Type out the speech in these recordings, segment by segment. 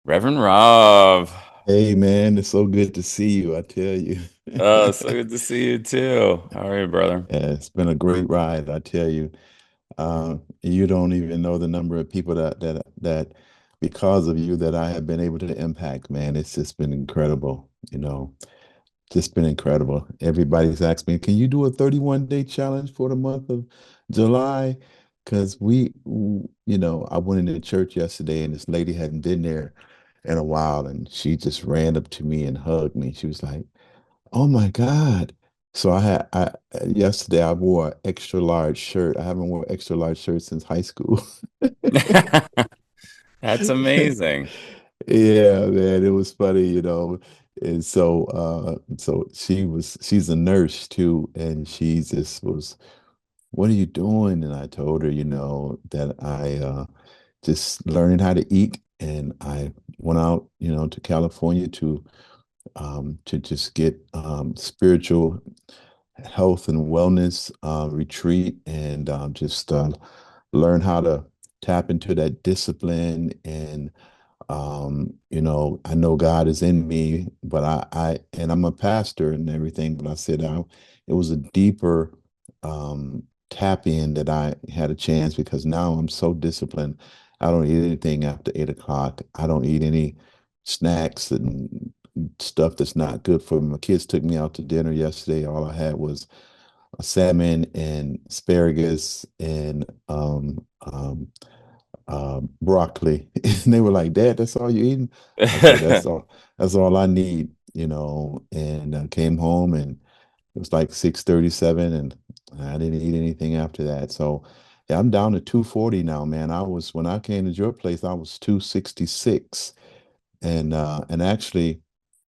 Reverend Rob. Hey man, it's so good to see you, I tell you. So good to see you too. How are you, brother? Yeah, it's been a great ride, I tell you. You don't even know the number of people that because of you that I have been able to impact, man. It's just been incredible, just been incredible. Everybody's asked me, can you do a 31-day challenge for the month of July? Because I went into church yesterday and this lady hadn't been there in a while and she just ran up to me and hugged me. She was like, oh my God. So I yesterday I wore an extra large shirt. I haven't worn an extra large shirt since high school. That's amazing. Yeah, man, it was funny. And so she's a nurse too, and she just was, what are you doing? And I told her, that I just learning how to eat, and I went out, to California to just get spiritual health and wellness retreat and just learn how to tap into that discipline and I know God is in me, but and I'm a pastor and everything, but I said it was a deeper tap in that I had a chance because now I'm so disciplined. I don't eat anything after 8 o'clock. I don't eat any snacks and stuff that's not good for me. My kids took me out to dinner yesterday. All I had was a salmon and asparagus and broccoli. And they were like, Dad, that's all you eating? I said, that's all I need, and I came home and it was like 6:37 and I didn't eat anything after that. So yeah, I'm down to 240 now, man. When I came to your place, I was 266. And actually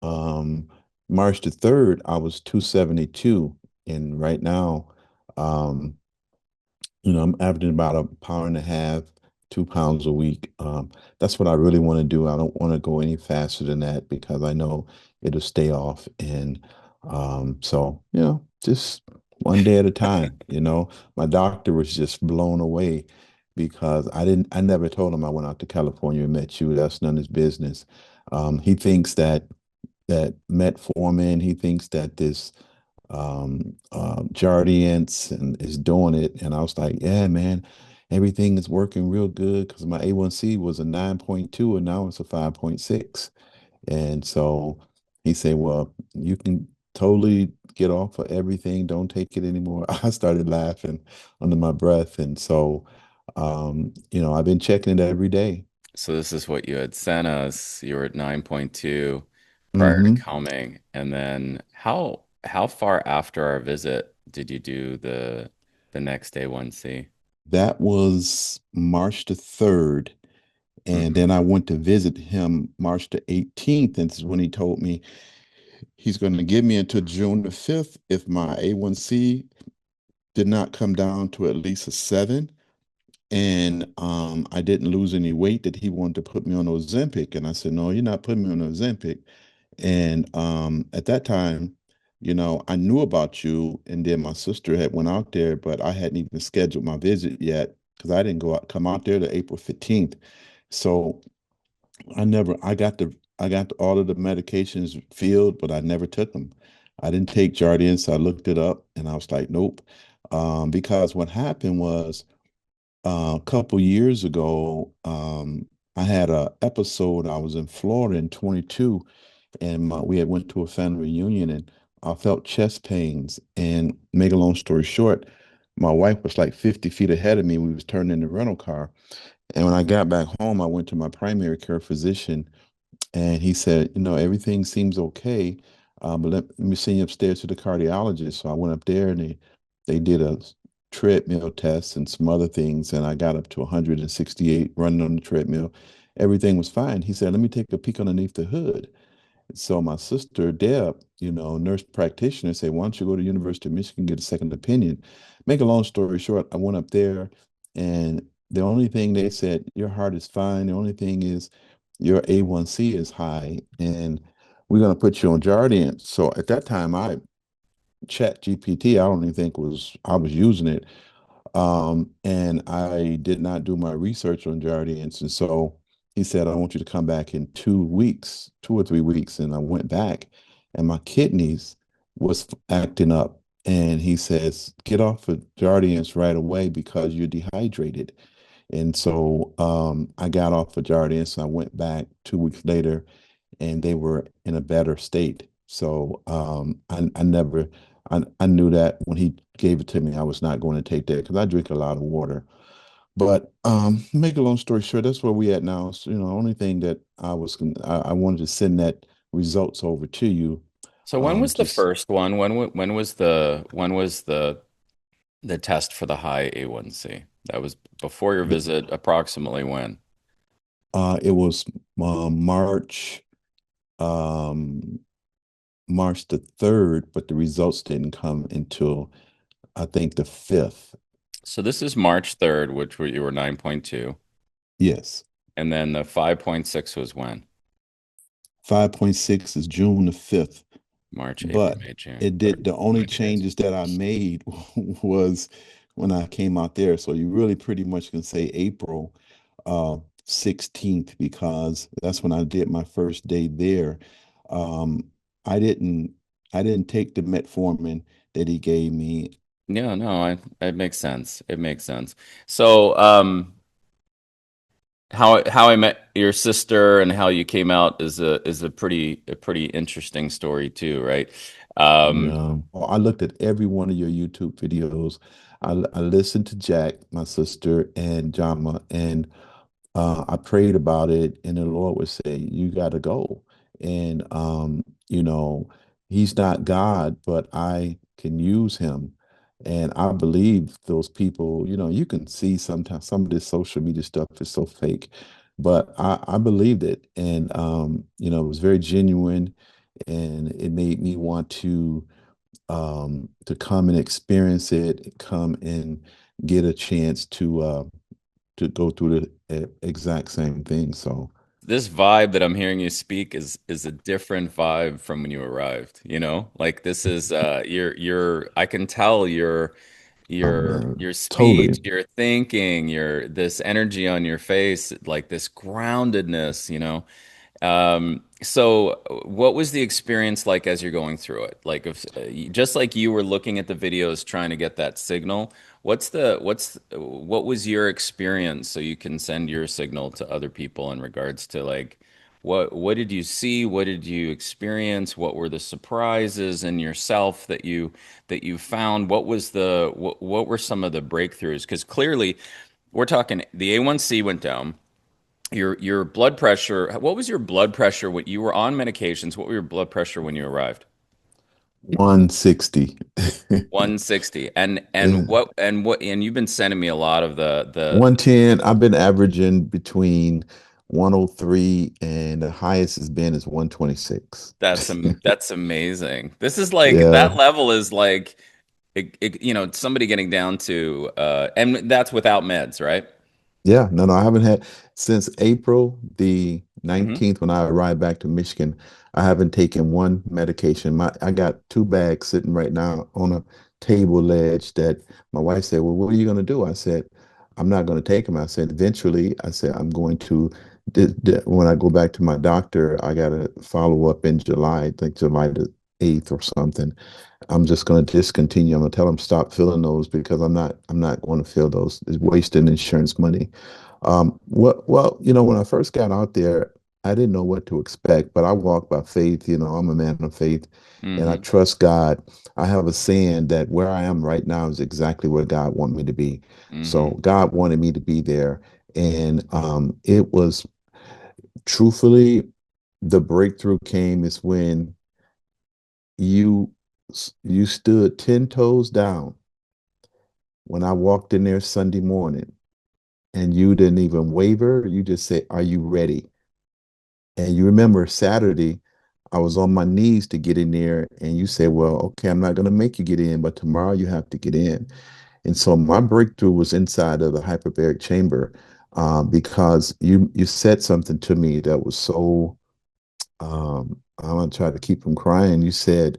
um March the 3rd, I was 272. And right now, um, I'm averaging about a pound and a half, 2 pounds a week. That's what I really want to do. I don't want to go any faster than that because I know it'll stay off. And just one day at a time. My doctor was just blown away because I never told him I went out to California and met you. That's none of his business. He thinks that metformin, he thinks that this Jardiance and is doing it. And I was like, yeah, man, everything is working real good because my A1C was a 9.2 and now it's a 5.6. And so he said, well, you can totally get off of everything. Don't take it anymore. I started laughing under my breath. And so, I've been checking it every day. So this is what you had sent us. You were at 9.2 prior to Mm-hmm. coming. And then how far after our visit did you do the next A1C? That was March the 3rd. And Hmm. then I went to visit him March the 18th, and this is when he told me he's going to give me until June the 5th if my A1C did not come down to at least a 7. And I didn't lose any weight that he wanted to put me on Ozempic. And I said, no, you're not putting me on Ozempic. And at that time, I knew about you, and then my sister had went out there, but I hadn't even scheduled my visit yet because I didn't come out there to April 15th. So I got all of the medications filled, but I never took them. I didn't take Jardiance. So I looked it up and I was like, nope. Because what happened was a couple years ago, I had a episode. I was in Florida in 22, and we had went to a family reunion, and I felt chest pains. And make a long story short, my wife was like 50 feet ahead of me. We was turning in the rental car, and when I got back home, I went to my primary care physician and he said, everything seems okay, but let me send you upstairs to the cardiologist. So I went up there and they did a treadmill test and some other things, and I got up to 168 running on the treadmill. Everything was fine. He said, let me take a peek underneath the hood. So my sister, Deb, nurse practitioner, said, why don't you go to University of Michigan, get a second opinion? Make a long story short, I went up there and the only thing they said, your heart is fine. The only thing is your A1C is high and we're going to put you on Jardiance. So at that time, Chat GPT, I don't even think I was using it. And I did not do my research on Jardiance. And so he said, I want you to come back in 2 weeks, 2 or 3 weeks. And I went back and my kidneys was acting up. And he says, get off of Jardiance right away because you're dehydrated. And so I got off of Jardiance and I went back 2 weeks later and they were in a better state. So I never, I knew that when he gave it to me, I was not going to take that because I drink a lot of water. But make a long story short, that's where we at now. So, only thing that I wanted to send that results over to you. So when was the Just first one? When was the test for the high A1C? That was before your the visit, approximately when? it was March um March the 3rd, but the results didn't come until I think the 5th. So this is March 3rd, which you were 9.2, Yes. and then the 5.6 was when? 5.6 is June the 5th. March, April, But May, June. it did the only 90 days. changes that I made was when I came out there. So you really pretty much can say April 16th because that's when I did my first day there. Um, I didn't I didn't take the metformin that he gave me. Yeah, no, it makes sense. It makes sense. So, how I met your sister and how you came out is a pretty interesting story too, right? Um, Yeah. I looked at every one of your YouTube videos. I listened to Jack, my sister, and Jama, and I prayed about it, and the Lord would say, "You got to go." And He's not God, but I can use him, and I believe those people. You can see sometimes some of this social media stuff is so fake, but I believed it, and it was very genuine, and it made me want to come and experience it, come and get a chance to go through the exact same thing. So, this vibe that I'm hearing you speak is a different vibe from when you arrived, you know? Like this is you're I can tell oh man, your speech, totally. your thinking, your this energy on your face, like this groundedness, you know? So what was the experience like as you're going through it? Like if just like you were looking at the videos trying to get that signal, what was your experience so you can send your signal to other people in regards to like what did you see? What did you experience? What were the surprises in yourself that you found? What were some of the breakthroughs? Because clearly we're talking the A1C went down, your blood pressure. What was your blood pressure when you were on medications? What were your blood pressure when you arrived? 160. 160. Yeah. And you've been sending me a lot of the 110. I've been averaging between 103 and the highest has been is 126. that's amazing. This is like Yeah. that level is like somebody getting down to and that's without meds, right? Yeah, no, I haven't had since April the Hmm. 19th when I arrived back to Michigan. I haven't taken one medication. I got two bags sitting right now on a table ledge that my wife said, "Well, what are you going to do?" I said, "I'm not going to take them." I said, "Eventually," I said, "I'm going to when I go back to my doctor, I got to follow up in July, I think July the 8th or something. I'm just going to discontinue. I'm going to tell them stop filling those because I'm not going to fill those. It's wasting insurance money." Well, when I first got out there, I didn't know what to expect, but I walk by faith. I'm a man of faith, and I Hmm. trust God. I have a saying that where I am right now is exactly where God wanted me to be. Hmm. So God wanted me to be there, and it was truthfully the breakthrough came is when you you stood 10 toes down when I walked in there Sunday morning and you didn't even waver. You just said, "Are you ready?" And you remember Saturday, I was on my knees to get in there, and you said, "Well, okay, I'm not going to make you get in, but tomorrow you have to get in." And so my breakthrough was inside of the hyperbaric chamber because you said something to me that was so, I'm going to try to keep from crying. You said,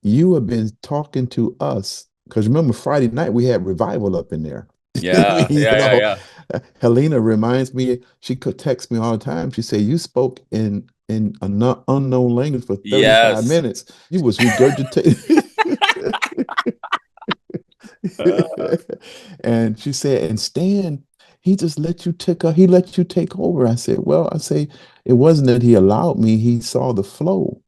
"You have been talking to us." Because remember, Friday night we had revival up in there. I mean, Yeah, yeah, yeah, yeah. Helena reminds me, she could text me all the time. She said, "You spoke in a unknown language for 35 Yes. minutes. You was regurgitating." Uh, And she said, "And Stan, he just let you he let you take over." I said, "Well, I say it wasn't that he allowed me, he saw the flow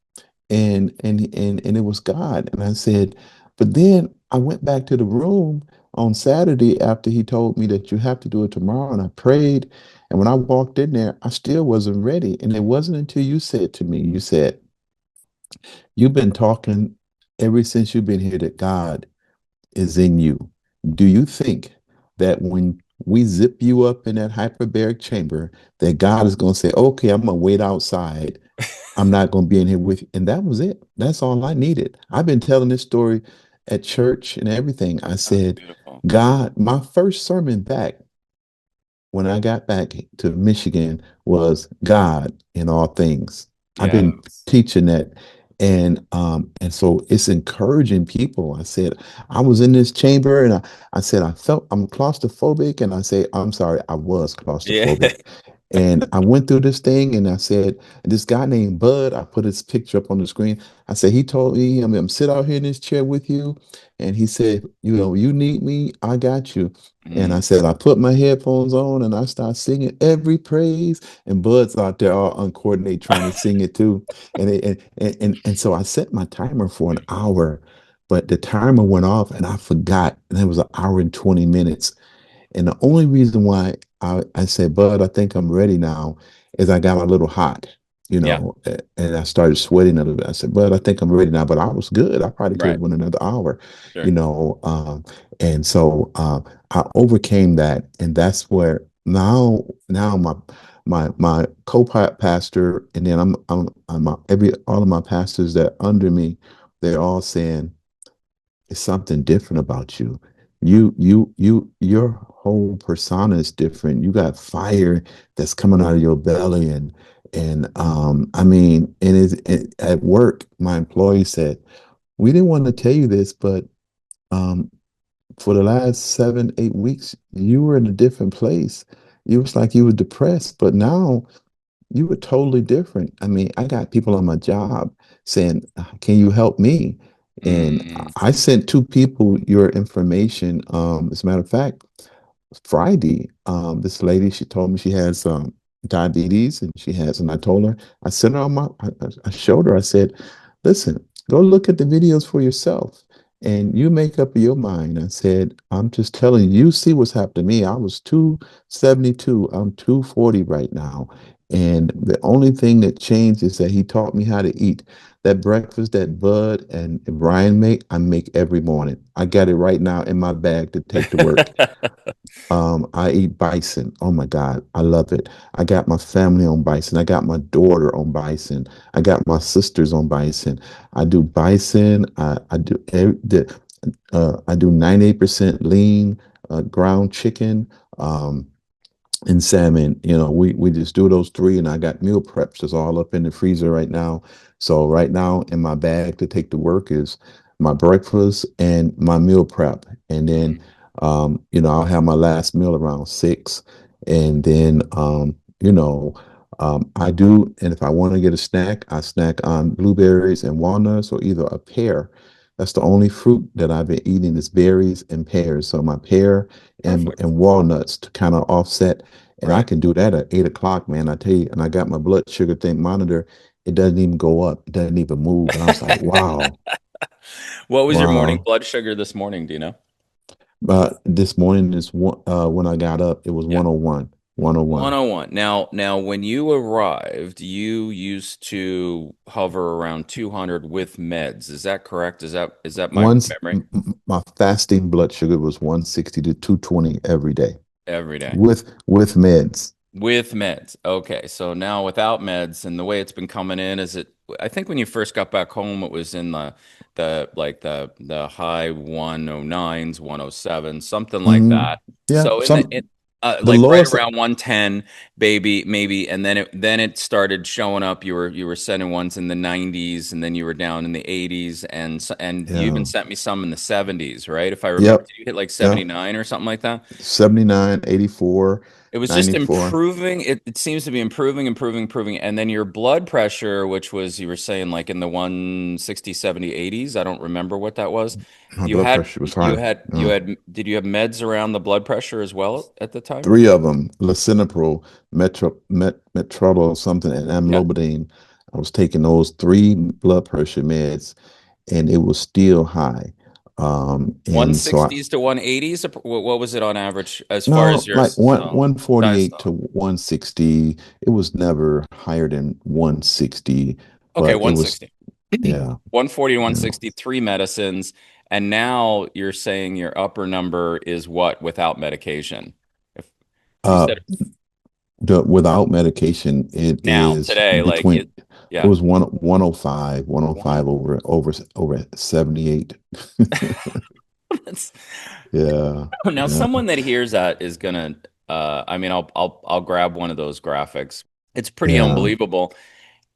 and it was God." And I said, but then I went back to the room on Saturday after he told me that you have to do it tomorrow, and I prayed. And when I walked in there, I still wasn't ready. And it wasn't until you said to me, you said, "You've been talking ever since you've been here that God is in you. Do you think that when we zip you up in that hyperbaric chamber, that God is going to say, okay, I'm going to wait outside. I'm not going to be in here with you." And that was it. That's all I needed. I've been telling this story at church and everything. I that's said, beautiful. God, my first sermon back when I got back to Michigan was God in all things. I've been Yes. teaching that. And so it's encouraging people. I said, I was in this chamber and I said, I felt I'm claustrophobic. And I say, I'm sorry, I was Yeah. claustrophobic. And I went through this thing and I said, this guy named Bud, I put his picture up on the screen. I said, he told me, I'm sit out here in this chair with you. And he said, you need me, I got you. And I Mm, said, I put my headphones on and I start singing every praise. And Bud's out there all uncoordinated trying to sing it too. And so I set my timer for an hour, but the timer went off and I forgot. And it was an hour and 20 minutes. And the only reason why I said, Bud, I think I'm ready now, is I got a little hot, yeah. and I started sweating a little bit. I said, Bud, I think I'm ready now. But I was good. I probably could Right. have went another hour, you Sure. know. And so I overcame that. And that's where now my co-pastor, and then I'm every all of my pastors that are under me, they're all saying, it's something different about you. Your whole persona is different. You got fire that's coming out of your belly, and I mean, at work, my employee said, "We didn't want to tell you this, but um, for the last 7, 8 weeks, you were in a different place. You was like you were depressed, but now you were totally different." I mean, I got people on my job saying, "Can you help me?" And Mm, I sent two people your information. As a matter of fact, Friday, this lady, she told me she has diabetes and and I told her, I sent her on I showed her, I said, listen, go look at the videos for yourself and you make up your mind. I said, I'm just telling you, you see what's happened to me. I was 272, I'm 240 right now. And the only thing that changed is that he taught me how to eat. That breakfast that Bud and Brian make, I make every morning. I got it right now in my bag to take to work. I eat bison. Oh my God, I love it. I got my family on bison. I got my daughter on bison. I got my sisters on bison. I do bison. I do 98% lean ground chicken. Um, and salmon. We just do those three, and I got meal preps. It's all up in the freezer right now. So right now in my bag to take to work is my breakfast and my meal prep, and then mm, I'll have my last meal around 6, and then I do. And if I want to get a snack, I snack on blueberries and walnuts, or either a pear. That's the only fruit that I've been eating is berries and pears. So my pear perfect. and walnuts to kind of offset. And I Right. can do that at 8 o'clock, man. I tell you, and I got my blood sugar thing monitor. It doesn't even go up. It doesn't even move. And I was like, wow, What was your morning wow. blood sugar this morning? Do you know? But this morning is when I got up, it was Yeah. 101, 101. 101. Now, when you arrived, you used to hover around 200 with meds. Is that correct? Is that my Once memory? my fasting blood sugar was 160 to 220 every day Every day. with meds. With meds. Okay. So now without meds and the way it's been coming in, I think when you first got back home, it was in the high 109s, 107, something like Hmm. that. Yeah, So some. the like right lowest. around 110, baby, maybe, and then it started showing up. You were sending ones in the 90s, and then you were down in the 80s, and you even Yeah. sent me some in the 70s, right? If I remember, Yep. did you hit like Yep. 79 or something like that? 79, 84, It was just 94. improving. It seems to be improving, improving, improving. And then your blood pressure, which was, you were saying like in the 160, 70, 80s. I don't remember what that was. My You blood had, pressure was you high. had, you Uh, had, did you have meds around the blood pressure as well at the time? Three of them, lisinopril, metrolol something, and Yeah. amlodipine. I was taking those three blood pressure meds, and it was still high. And so I, 160s to 180s? What was it on average as far as no, your like one diastolic? 148 to 160. It was never higher than 160, Okay, but it was, 160. yeah, 140 to yeah. 163 medicines. And now you're saying your upper number is what without medication? If you Uh, said without medication, it now, is today, like between. It yeah. was 105, One, 105 over 78. that's- Yeah, now yeah. someone that hears that is gonna I mean I'll grab one of those graphics. It's pretty Yeah. unbelievable.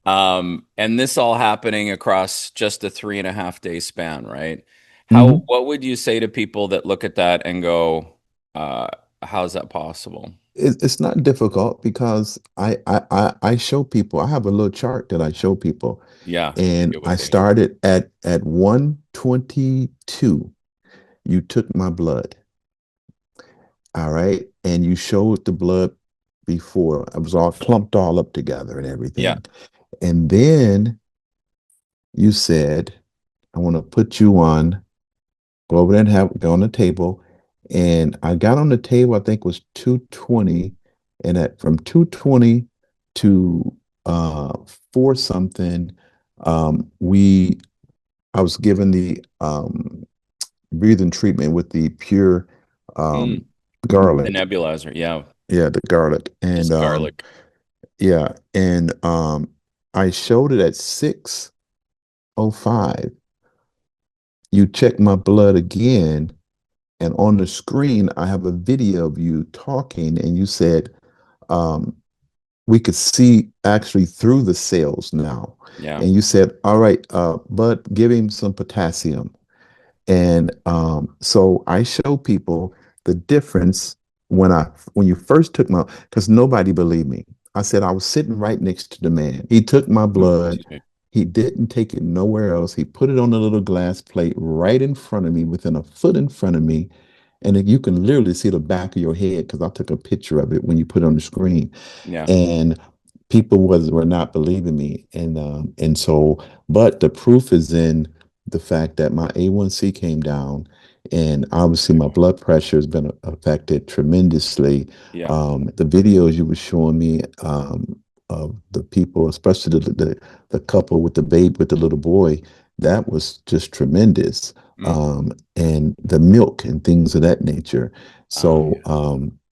And this all happening across just a 3.5 day span, right? Hmm. What would you say to people that look at that and go, uh, how's that possible? It's not difficult because I show people. I have a little chart that I show people, Yeah, you and get I what they need. started at 122. You took my blood, all right, and you showed the blood before. I was all clumped all up together and Yeah. everything, and then you said, "I want to put you on." Go over there and have go on the table. And I got on the table, I think it was 220. And at from 220 to uh four something, we I was given the breathing treatment with the pure Mm, um the garlic. nebulizer. Yeah, Yeah, the garlic. And just garlic. yeah, and I showed it at 6:05. You checked my blood again. And on the screen, I have a video of you talking, and you said, um, we could see actually through the cells now. Yeah. And you said, all right, but give him some potassium. And so I show people the difference when you first took my, because nobody believed me. I said I was sitting right next to the man. He took my blood. Excuse me. He didn't take it nowhere else. He put it on a little glass plate right in front of me, within a foot in front of me. And then you can literally see the back of your head because I took a picture of it when you put it on the screen. Yeah. And people were not believing me, and so, but the proof is in the fact that my A1C came down, and obviously my blood pressure has been affected tremendously. Yeah. The videos you were showing me, of the people, especially the couple with the babe with the little boy, that was just tremendous. Mm. And the milk and things of that nature. So,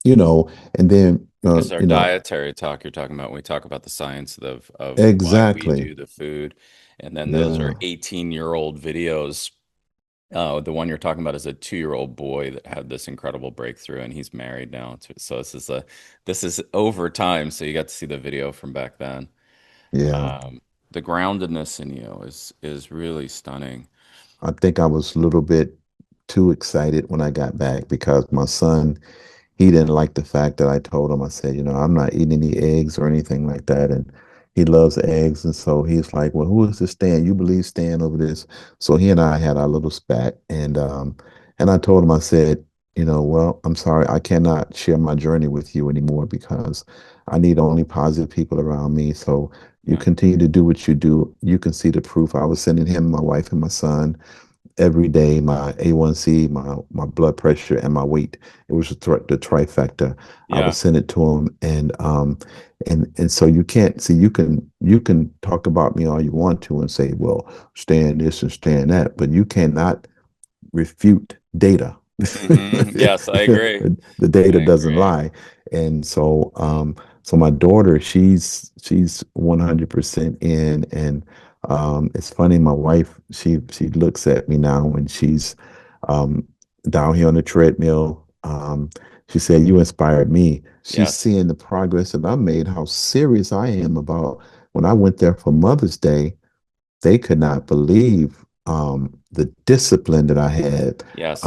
Yeah. and then, It's our dietary talk you're talking about when we talk about the science of why we exactly. do the food. And then those are Yeah. 18-year-old videos. The one you're talking about is a 2-year-old boy that had this incredible breakthrough, and he's married now. So this is over time. So you got to see the video from back then. Yeah. Um, the groundedness in you is really stunning. I think I was a little bit too excited when I got back because my son, he didn't like the fact that I told him, I said, I'm not eating any eggs or anything like that. And he loves eggs. And so he's like, well, who is this Stan? You believe Stan over this? So he and I had our little spat. And I told him, I said, well, I'm sorry, I cannot share my journey with you anymore because I need only positive people around me. So you Yeah. continue to do what you do. You can see the proof. I was sending him, my wife, and my son every day, my A1C, my blood pressure, and my weight. It was the trifecta. I would Yeah. send it to him, and so you can't see. You can talk about me all you want to and say, well, stand this and stand that, but you cannot refute data. Yes, I agree. The I data doesn't agree. lie. And so my daughter, she's 100% in. And it's funny, my wife, she looks at me now when she's um down here on the treadmill. Um, she said, "You inspired me." She's Yes. seeing the progress that I made, how serious I am about when I went there for Mother's Day. They could not believe the discipline that I had. Yes.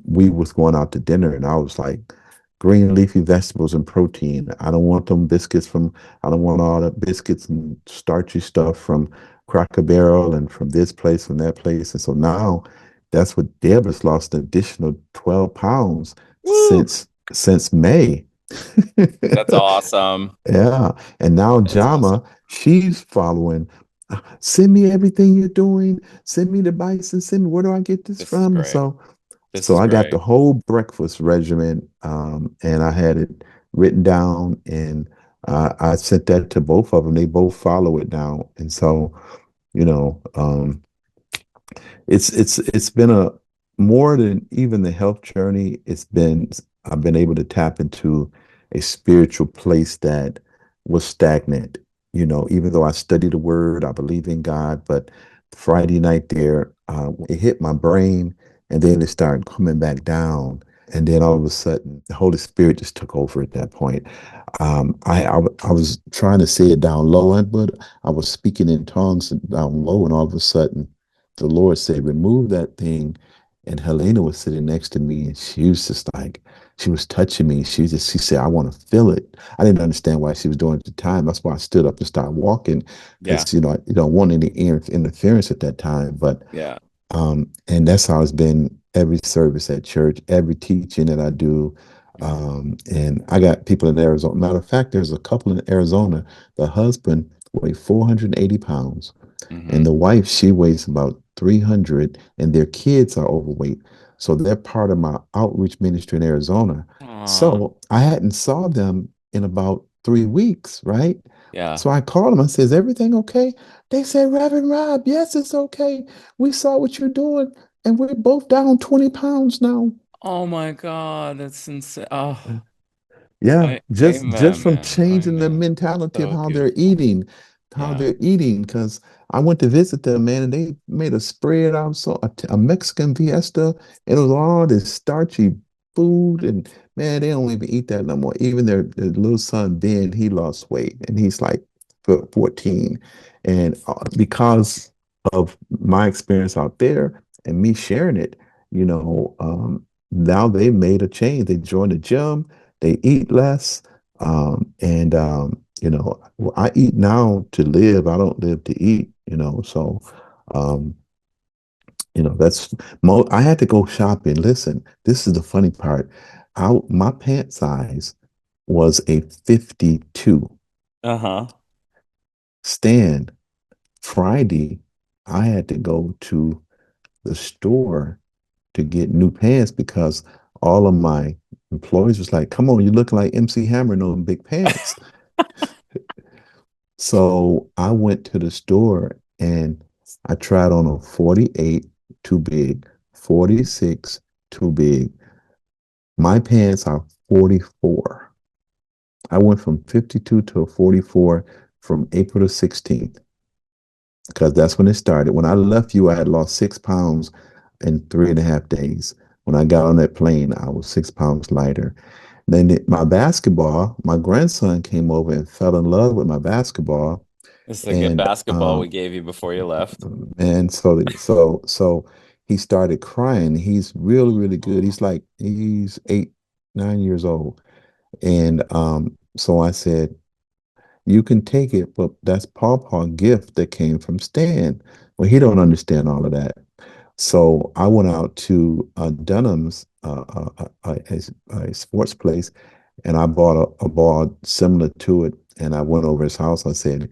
We was going out to dinner, and I was like, green leafy vegetables and protein. I don't want them biscuits from. I don't want all the biscuits and starchy stuff from Cracker Barrel and from this place and that place. And so now, that's what Deb has lost an additional 12 pounds Woo! since May. That's awesome. Yeah. And now That is awesome. Jama, she's following. Send me everything you're doing. Send me the bison. Send me where do I get this This is from? great. This So is I got great. the whole breakfast regimen, and I had it written down, and I sent that to both of them. They both follow it now, and so you know, it's been a more than even the health journey. It's been I've been able to tap into a spiritual place that was stagnant. Even though I study the word, I believe in God, but Friday night there, it hit my brain, and then it started coming back down. And then all of a sudden, the Holy Spirit just took over at that point. I was trying to say it down low, but I was speaking in tongues down low, and all of a sudden, the Lord said, remove that thing. And Helena was sitting next to me, and she was just like, she was touching me. She said, I want to feel it. I didn't understand why she was doing it at the time. That's why I stood up and started walking Yeah. because, you don't want any interference at that time. But Yeah. and that's how it's been every service at church, every teaching that I do. Yeah. And I got people in Arizona. Matter of fact, there's a couple in Arizona. The husband weighed 480 pounds, and Hmm. the wife, she weighs about 300, and their kids are overweight. So they're part of my outreach ministry in Arizona. Aw. So I hadn't saw them in about 3 weeks, right? Yeah. So I called them. I said, "Is everything okay?" They said, "Reverend Rob, yes, it's okay. We saw what you're doing, and we're both down 20 pounds now." Oh my God, that's insane. Oh, Yeah, just amen, from man. changing the Amen. mentality of So how they're beautiful. eating, how Yeah. they're eating. Because I went to visit them, man, and they made a spread out, so a Mexican fiesta. And it was all this starchy food, and man, they don't even eat that no more. Even their little son Ben, he lost weight, and he's like 14. And because of my experience out there and me sharing it, now they made a change. They joined the gym, they eat less. Well, I eat now to live. I don't live to eat. So, um, that's I had to go shopping. Listen, this is the funny part. My pant size was a 52. Uh-huh. Stan, Friday, I had to go to the store to get new pants because all of my employees was like, "Come on, you look like MC Hammer in those big pants." So I went to the store and I tried on a 48, too big, 46, too big. My pants are 44. I went from 52 to a 44 from April the 16th because that's when it started. When I left you, I had lost 6 pounds in 3.5 days. When I got on that plane, I was 6 pounds lighter. Then my grandson came over and fell in love with my basketball. This is a good And basketball we gave you before you left. so he started crying. He's really, really good. Oh, He's 8, 9 years old. And so I said, you can take it, but that's Pawpaw gift that came from Stan. Well, he don't understand all of that. So I went out to Dunham's, a sports place, and I bought a ball similar to it. And I went over his house. I said,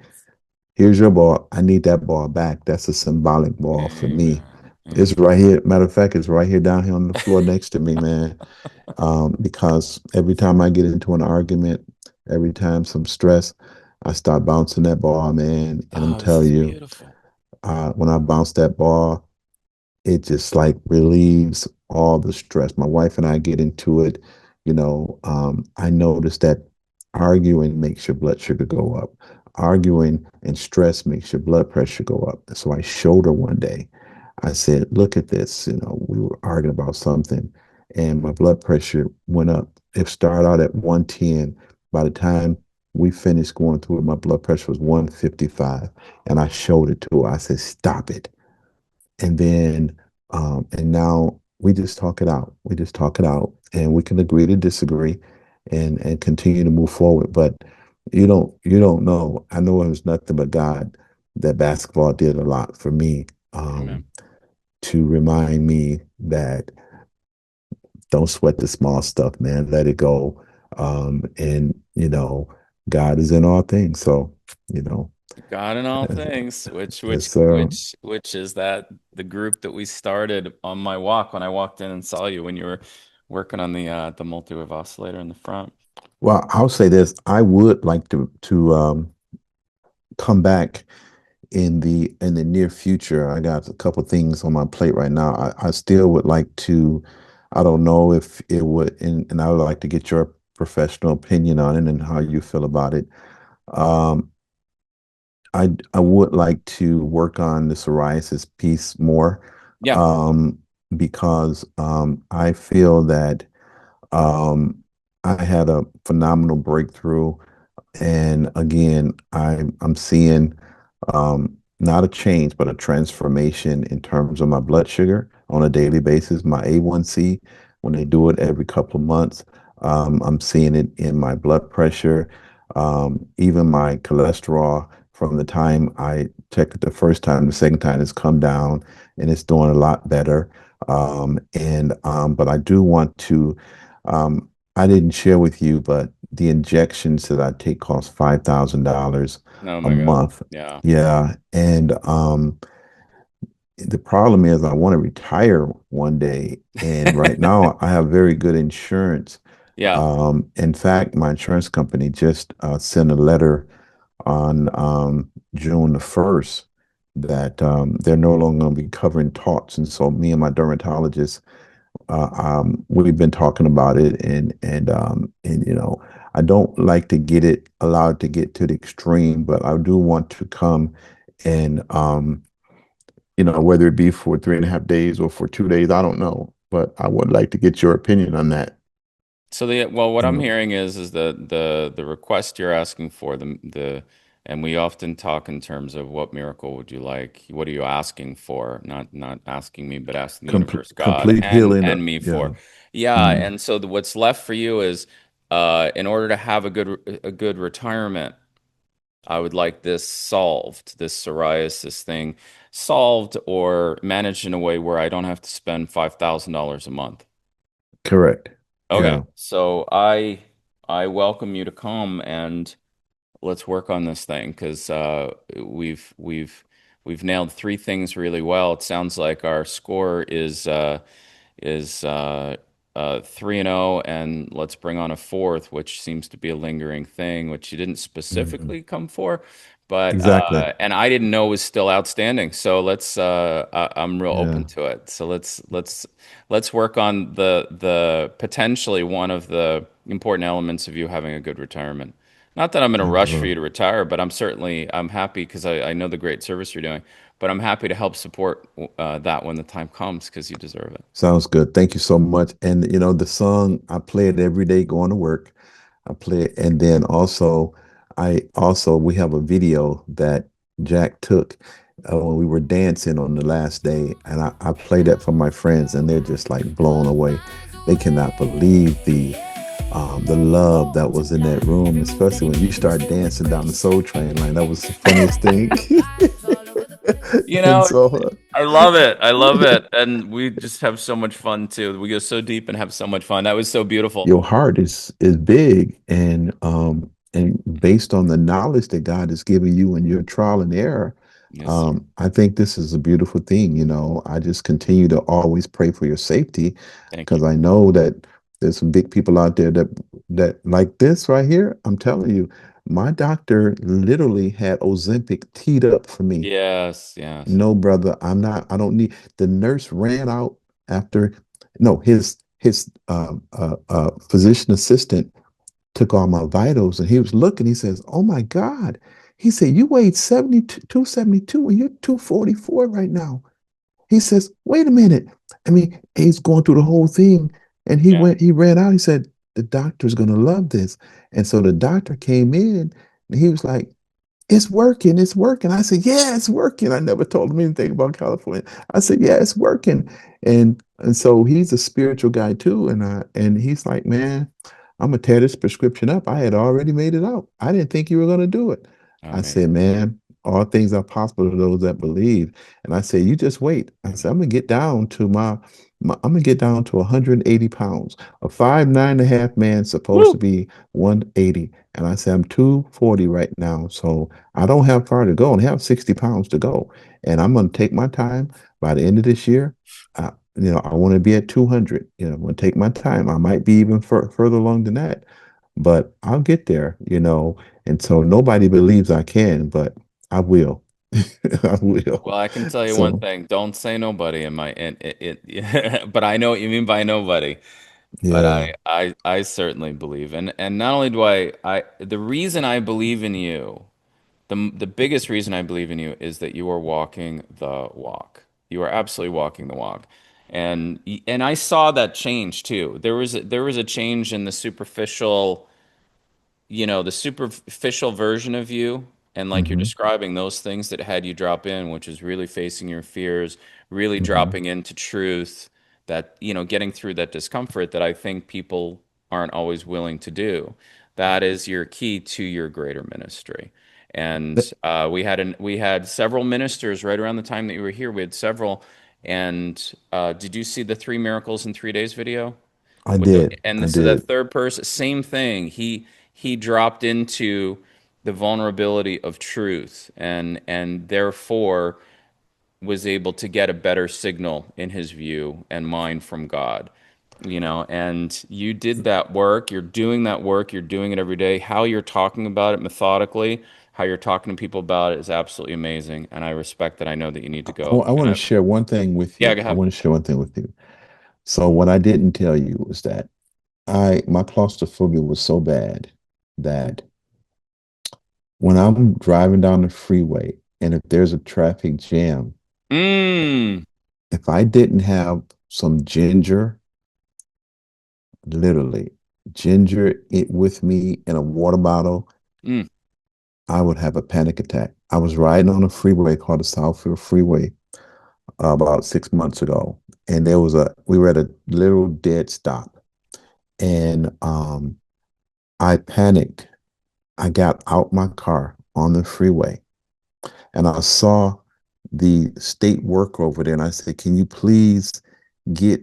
here's your ball. I need that ball back. That's a symbolic ball for me. amen. It's Amen. right here. Matter of fact, it's right here down here on the floor next to me, man. Because every time I get into an argument, every time some stress, I start bouncing that ball, man. And I'm Oh, this is telling you, beautiful. when I bounce that ball, it just like relieves all the stress. My wife and I get into it. I noticed that arguing makes your blood sugar go up. Arguing and stress makes your blood pressure go up. So I showed her one day. I said, "Look at this." We were arguing about something, and my blood pressure went up. It started out at 110. By the time we finished going through it, my blood pressure was 155. And I showed it to her. I said, stop it. And then, and now we just talk it out. We just talk it out, and we can agree to disagree, and continue to move forward. But you don't know. I know it was nothing but God that basketball did a lot for me, Amen. to remind me that don't sweat the small stuff, man. Let it go. And God is in all things. So, you know, God in all yes, things, yes, sir. which is that the group that we started on my walk when I walked in and saw you when you were working on the multi-wave oscillator in the front. Well, I'll say this. I would like to come back in the near future. I got a couple things on my plate right now. I still would like to, I don't know if it would, and I would like to get your professional opinion on it and how you feel about it. Um, I would like to work on the psoriasis piece more, Yeah. um, because I feel that um, I had a phenomenal breakthrough, and again, I'm seeing not a change, but a transformation in terms of my blood sugar on a daily basis. My A1C, when they do it every couple of months, I'm seeing it in my blood pressure, even my cholesterol. From the time I checked it the first time, the second time it's come down, and it's doing a lot better. But I do want to. Um, I didn't share with you, but the injections that I take cost $5,000 Oh a my God. month. Yeah. Yeah, and the problem is I want to retire one day, and right now I have very good insurance. Yeah. In fact, my insurance company just sent a letter on June the 1st that they're no longer going to be covering talks, and so me and my dermatologist, we've been talking about it, and I don't like to get it allowed to get to the extreme, but I do want to come and whether it be for 3.5 days or for 2 days, I don't know, but I would like to get your opinion on that. So what You I'm know, hearing is the request you're asking for the and we often talk in terms of what miracle would you like? What are you asking for? Not asking me, but asking the universe, God, complete healing. and me Yeah. for. Yeah, Mhm. and so what's left for you is in order to have a good retirement, I would like this solved, this psoriasis thing solved or managed in a way where I don't have to spend $5,000 a month. Correct. Okay, Yeah. so I welcome you to come and let's work on this thing because we've nailed three things really well. It sounds like our score is 3-0, and let's bring on a fourth, which seems to be a lingering thing, which you didn't Mhm. specifically come for, but Exactly. and I didn't know was still outstanding. So I'm real open Yeah. to it. So let's work on the potentially one of the important elements of you having a good retirement. Not that I'm in a I rush for you will. to retire, but I'm happy because I know the great service you're doing. But I'm happy to help support that when the time comes because you deserve it. Sounds good. Thank you so much. And the song, I play it every day going to work. I play it, and then also we have a video that Jack took when we were dancing on the last day, and I play that for my friends, and they're just like blown away. They cannot believe the love that was in that room, especially when you start dancing down the Soul Train line. That was the funniest thing. You And know, so I love it. I love it. And we just have so much fun too. We go so deep and have so much fun. That was so beautiful. your heart is big, and based on the knowledge that God has given you in your trial and error, Yes, sir. I think this is a beautiful thing. I just continue to always pray for your safety, Thank you. because I know that there's some big people out there that like this right here. I'm telling you, my doctor literally had Ozempic teed up for me. Yes, yes. No, brother, I don't need. The nurse ran out after. No, his physician assistant took all my vitals, and he was looking. He says, "Oh my God." He said, "You weighed 72, 272, and you're 244 right now." He says, "Wait a minute." I mean, he's going through the whole thing. And Yeah. he ran out. He said, the doctor's gonna love this. And so the doctor came in and he was like, it's working, it's working. I said, yeah, it's working. I never told him anything about California. I said, yeah, it's working. And so he's a spiritual guy too. And he's like, man, I'm gonna tear this prescription up. I had already made it out. I didn't think you were gonna do it. I said, Amazing. man, all things are possible to those that believe. And I said, you just wait. I said, I'm gonna get down to I'm gonna get down to 180 pounds. A 5'9.5" man supposed to Woo! be 180. And I said, I'm 240 right now. So I don't have far to go and have 60 pounds to go. And I'm going to take my time by the end of this year. I want to be at 200. I'm going to take my time. I might be even further along than that, but I'll get there. And so nobody believes I can, but I will. I Well, will. I can tell you one So, thing. Don't say nobody in my in but I know what you mean by nobody. But yeah, I certainly believe. And not only do I the reason I believe in you, the biggest reason I believe in you is that you are walking the walk. You are absolutely walking the walk. And I saw that change too. There was a change in the superficial, the superficial version of you, and like you're hmm describing those things that had you drop in, which is really facing your fears, really hmm dropping into truth, that, getting through that discomfort that I think people aren't always willing to do. That is your key to your greater ministry. And we had several ministers right around the time that you were here. We had several. And did you see the 3 miracles in 3 days video? I With the did. I and so that did. third person, same thing. He dropped into the vulnerability of truth, and therefore was able to get a better signal in his view and mind from God. And you did that work. You're doing that work. You're doing it every day. How you're talking about it methodically, how you're talking to people about it is absolutely amazing. And I respect that. I know that you need to go. I And want to share one thing with yeah, you. go I ahead. want to share one thing with you. So what I didn't tell you was that my claustrophobia was so bad that when I'm driving down the freeway and if there's a traffic jam, Mm, if I didn't have some ginger, literally ginger it with me in a water bottle, mm, I would have a panic attack. I was riding on a freeway called the Southfield Freeway about 6 months ago, and we were at a literal dead stop, and I panicked. I got out my car on the freeway and I saw the state worker over there and I said, can you please get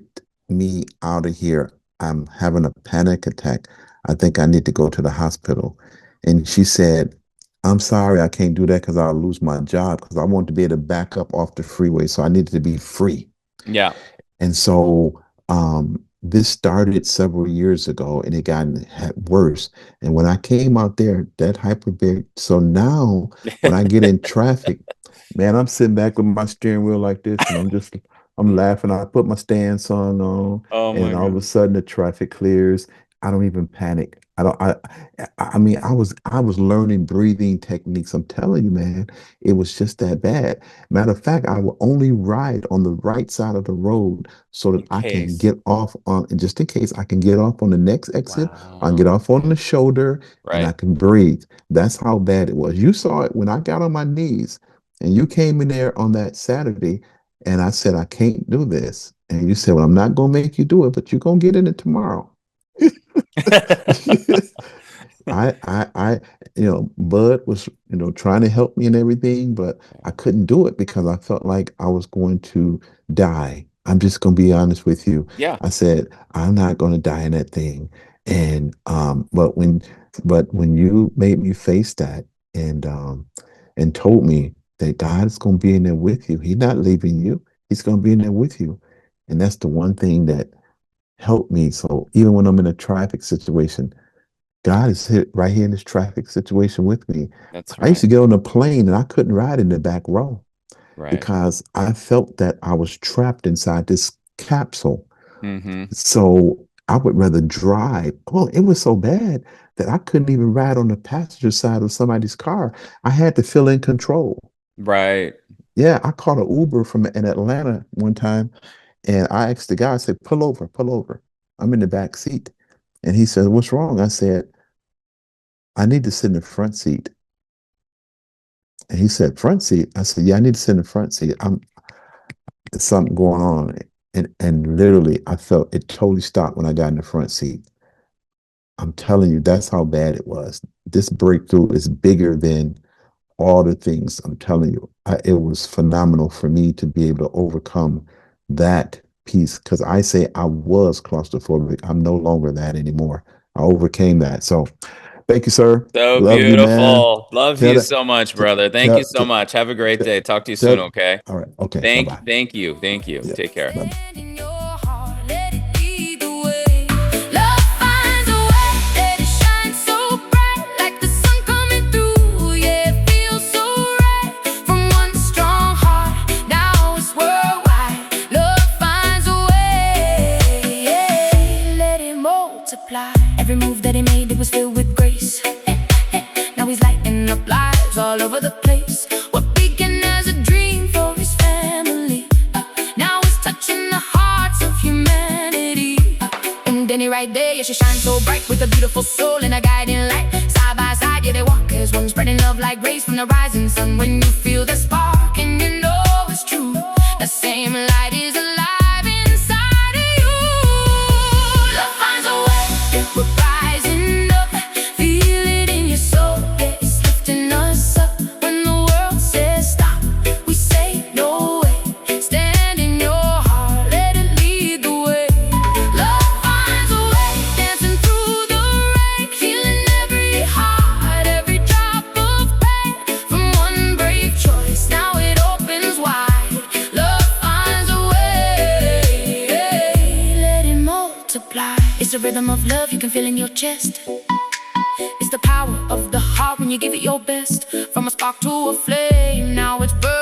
me out of here? I'm having a panic attack. I think I need to go to the hospital. And she said, I'm sorry, I can't do that because I'll lose my job because I want to be able to back up off the freeway. So I needed to be free. yeah. And so this started several years ago and it got worse. And when I came out there, that hyperbaric. So now when I get in traffic, man, I'm sitting back with my steering wheel like this and I'm laughing. I put my stand song on Oh and my all of a God. sudden the traffic clears. I don't even panic. I mean, I was learning breathing techniques. I'm telling you, man, it was just that bad. Matter of fact, I will only ride on the right side of the road so that In I can case. get off on, just in case I can get off on the next exit, I can get Wow. off on the shoulder and I Right. can breathe. That's how bad it was. You saw it when I got on my knees and you came in there on that Saturday and I said, I can't do this. And you said, well, I'm not going to make you do it, but you're going to get in it tomorrow. I, Bud was, trying to help me and everything, but I couldn't do it because I felt like I was going to die. I'm just going to be honest with you. Yeah, I said, I'm not going to die in that thing. And, but when you made me face that and told me that God is going to be in there with you, He's not leaving you. He's going to be in there with you. And that's the one thing that helped me. So even when I'm in a traffic situation, God is right here in this traffic situation with me. that's I used right. to get on a plane and I couldn't ride in the back row Right. because I felt that I was trapped inside this capsule. Mm-hmm. So I would rather drive. Oh, it was so bad that I couldn't even ride on the passenger side of somebody's car. I had to feel in control. Right. Yeah, I caught an Uber from in Atlanta one time and I asked the guy, I said, pull over, pull over. I'm in the back seat. And he said, what's wrong? I said, I need to sit in the front seat. And he said, front seat? I said, yeah, I need to sit in the front seat. There's something going on. And literally, I felt it totally stopped when I got in the front seat. I'm telling you, that's how bad it was. This breakthrough is bigger than all the things. I'm telling you, it was phenomenal for me to be able to overcome that piece because I say I was claustrophobic. I'm no longer that anymore. I overcame that. So thank you, sir. So Love you, man. beautiful. Love Tell you that. so much, T- brother. Thank you tell, so much. Have a great tell, day. Talk to you soon, tell. okay? All right. Okay. Bye bye. Thank you. Thank you. Yeah. Take care. Bye. Every move that he made, it was filled with grace. Now he's lighting up lives all over the place. What began as a dream for his family, now he's touching the hearts of humanity. And Danny right there, yeah, she shines so bright with a beautiful soul and a guiding light. Side by side, yeah, they walk as one, spreading love like rays from the rising sun. When you feel the spark and you know it's true, the same light is alive inside of you. Love finds a way, we're rising up. Feel it in your soul, yeah, it's lifting us up. When the world says stop, we say no way. Stand in your heart, let it lead the way. Love finds a way, dancing through the rain, healing every heart, every drop of pain. From one brave choice, now it opens wide. Love finds a way, let it multiply. It's the rhythm of love you can feel in your chest. It's the power of the heart when you give it your best. From a spark to a flame, now it's burning.